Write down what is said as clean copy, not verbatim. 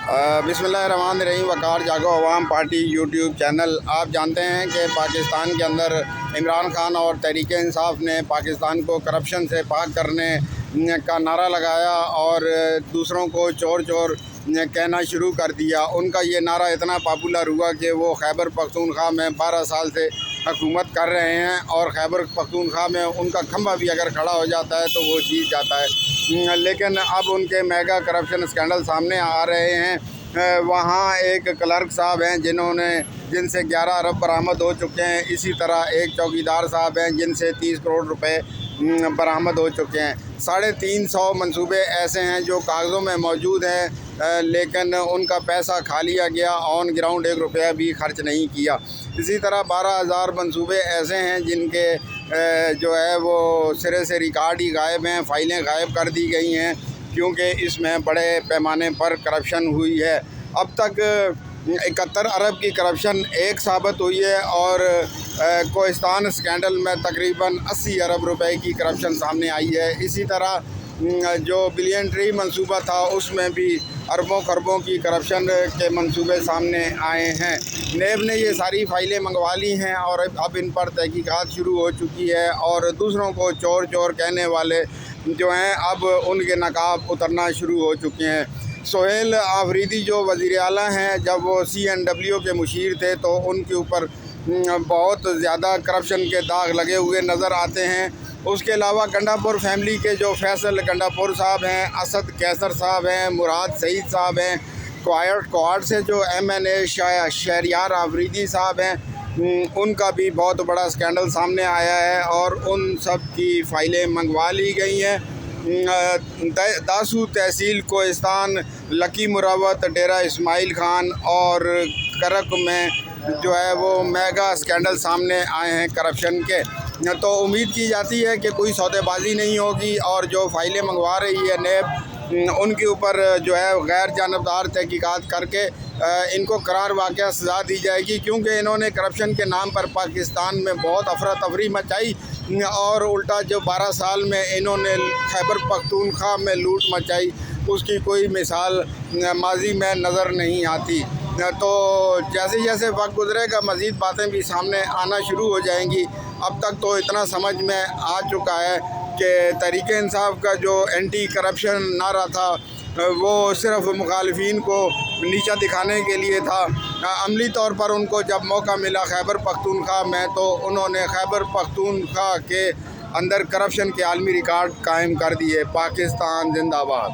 बिस्मिल्लाहिर्रहमानिर्रहीम। वकार जागो अवाम party YouTube channel. आप जानते हैं कि पाकिस्तान के अंदर इमरान खान और तहरीक इंसाफ ने पाकिस्तान को करप्शन से पाक करने का नारा लगाया और दूसरों को चोर चोर कहना शुरू कर दिया। उनका ये नारा इतना पॉपुलर हुआ कि वो खैबर पख्तूनख्वा में 12 साल से हुकूमत कर रहे हैं और खैबर पख्तूनख्वा में उनका खंभा भी अगर खड़ा हो जाता है तो वो जीत जाता है। लेकिन अब उनके मेगा करप्शन स्कैंडल सामने आ रहे हैं। वहाँ एक क्लर्क साहब हैं जिनसे 11 अरब बरामद हो चुके हैं। इसी तरह एक चौकीदार साहब हैं जिनसे 30 करोड़ रुपए बरामद हो चुके हैं। 350 मंसूबे ऐसे हैं जो कागज़ों में मौजूद हैं, लेकिन उनका पैसा खा लिया गया। ऑन ग्राउंड 1 रुपया भी खर्च नहीं किया। इसी तरह 12,000 मंसूबे ऐसे हैं जिनके जो है वो सिरे से रिकॉर्ड ही गायब हैं, फ़ाइलें गायब कर दी गई हैं क्योंकि इसमें बड़े पैमाने पर करप्शन हुई है। अब तक 71 अरब की करप्शन एक साबित हुई है और कोहिस्तान स्कैंडल में तकरीबन 80 अरब रुपए की करप्शन सामने आई है। इसी तरह जो बिलियन ट्री मंसूबा था उसमें भी अरबों खरबों की करप्शन के मंसूबे सामने आए हैं। नेब ने ये सारी फ़ाइलें मंगवा ली हैं और अब इन पर तहकीकात शुरू हो चुकी है और दूसरों को चोर चोर कहने वाले जो हैं अब उनके नकाब उतरना शुरू हो चुके हैं। सोहेल आफरीदी जो वज़ीर आला हैं, जब वो CNW के मुशीर थे तो उनके ऊपर बहुत ज़्यादा करप्शन के दाग लगे हुए नज़र आते हैं। उसके अलावा गंडापुर फैमिली के जो फैसल गंडापुर साहब हैं, असद कैसर साहब हैं, मुराद सईद साहब हैं, क्वाड से जो MNA शहरियार आफरीदी साहब हैं, उनका भी बहुत बड़ा स्कैंडल सामने आया है और उन सब की फ़ाइलें मंगवा ली गई हैं। दासू तहसील कोहिस्तान, लकी मुरावत, डेरा इस्माइल खान और करक में जो है वो मेगा स्कैंडल सामने आए हैं करप्शन के। तो उम्मीद की जाती है कि कोई सौदेबाजी नहीं होगी और जो फ़ाइलें मंगवा रही है नेब, उनके ऊपर जो है गैर जानबदार तहकीकात करके इनको करार वाक़या सज़ा दी जाएगी, क्योंकि इन्होंने करप्शन के नाम पर पाकिस्तान में बहुत अफरा तफरी मचाई और उल्टा जो 12 साल में इन्होंने खैबर पख्तूनख्वा में लूट मचाई उसकी कोई मिसाल माजी में नज़र नहीं आती। तो जैसे जैसे वक्त गुजरेगा मज़ीद बातें भी सामने आना शुरू हो जाएंगी। अब तक तो इतना समझ में आ चुका है कि तहरीक इंसाफ का जो एंटी करप्शन नारा था वो सिर्फ मुखालिफिन को नीचा दिखाने के लिए था। अमली तौर पर उनको जब मौका मिला खैबर पख्तूनख्वा में तो उन्होंने खैबर पख्तूनख्वा के अंदर करप्शन के आलमी रिकॉर्ड कायम कर दिए। पाकिस्तान जिंदाबाद।